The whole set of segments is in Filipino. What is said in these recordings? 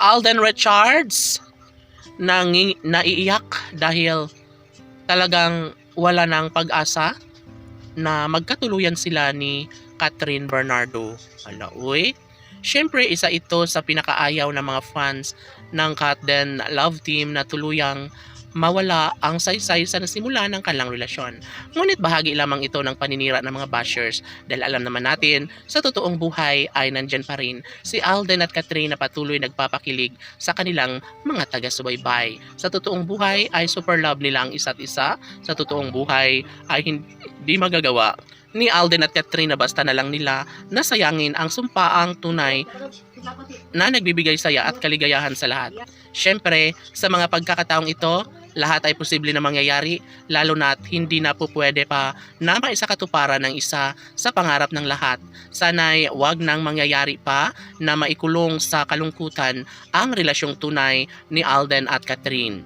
Alden Richards naiiyak dahil talagang wala ng pag-asa na magkatuluyan sila ni Catherine Bernardo. Ala, uy. Siyempre, isa ito sa pinakaayaw ng mga fans ng Catden Love Team na tuluyang mawala ang saysay sa nasimula ng kanilang relasyon. Ngunit bahagi lamang ito ng paninira ng mga bashers dahil alam naman natin sa totoong buhay ay nandyan pa rin si Alden at Catherine na patuloy nagpapakilig sa kanilang mga taga-subaybay. Sa totoong buhay ay super love nila ang isa't isa. Sa totoong buhay ay hindi magagawa ni Alden at Catherine na basta na lang nila nasayangin ang sumpaang tunay na nagbibigay saya at kaligayahan sa lahat. Siyempre, sa mga pagkakataong ito, lahat ay posible na mangyayari, lalo na't hindi na po pwede pa na maisakatuparan ng isa sa pangarap ng lahat. Sana'y wag nang mangyayari pa na maikulong sa kalungkutan ang relasyong tunay ni Alden at Catherine.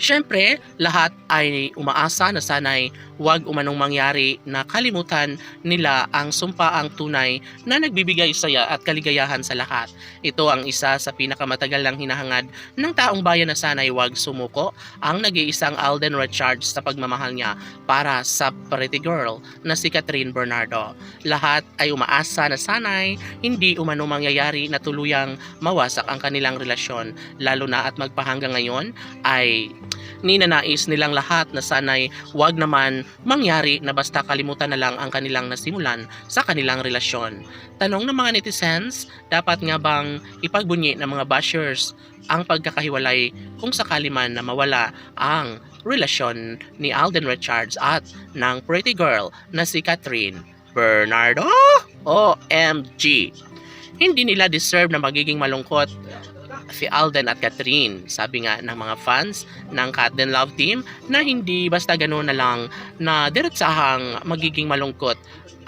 Siyempre, lahat ay umaasa na sana'y wag umanong mangyari na kalimutan nila ang sumpaang tunay na nagbibigay saya at kaligayahan sa lahat. Ito ang isa sa pinakamatagal lang hinahangad ng taong bayan na sana'y wag sumuko ang nag-iisang Alden Richards sa pagmamahal niya para sa pretty girl na si Catherine Bernardo. Lahat ay umaasa na sana'y hindi umano mangyayari na tuluyang mawasak ang kanilang relasyon, lalo na at magpahanggang ngayon ay ninanais nilang lahat na sana'y wag naman mangyari na basta kalimutan na lang ang kanilang nasimulan sa kanilang relasyon. Tanong ng mga netizens, dapat nga bang ipagbunyi ng mga bashers ang pagkakahiwalay kung sakali man na mawala ang relasyon ni Alden Richards at ng pretty girl na si Catherine Bernardo? OMG! Hindi nila deserve na magiging malungkot si Alden at Catherine. Sabi nga ng mga fans ng Catden Love Team na hindi basta ganoon na lang na diretsahang magiging malungkot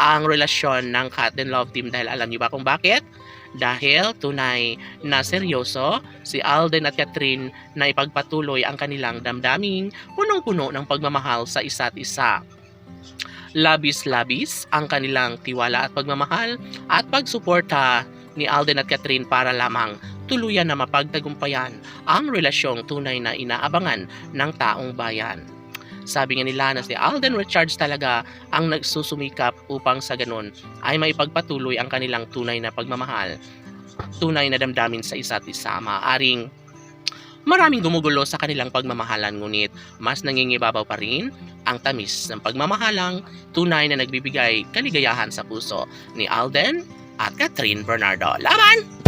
ang relasyon ng Catden Love Team dahil alam niyo ba kung bakit? Dahil tunay na seryoso si Alden at Catherine na ipagpatuloy ang kanilang damdaming punong-puno ng pagmamahal sa isa't isa. Labis-labis ang kanilang tiwala at pagmamahal at pagsuporta ni Alden at Catherine para lamang tuluyan na mapagtagumpayan ang relasyong tunay na inaabangan ng taong bayan. Sabi nga nila na si Alden Richards talaga ang nagsusumikap upang sa ganun ay maipagpatuloy ang kanilang tunay na pagmamahal, tunay na damdamin sa isa't isa. Maaaring maraming gumugulo sa kanilang pagmamahalan, ngunit mas nangingibabaw pa rin ang tamis ng pagmamahalang tunay na nagbibigay kaligayahan sa puso ni Alden at Catherine Bernardo. Laban!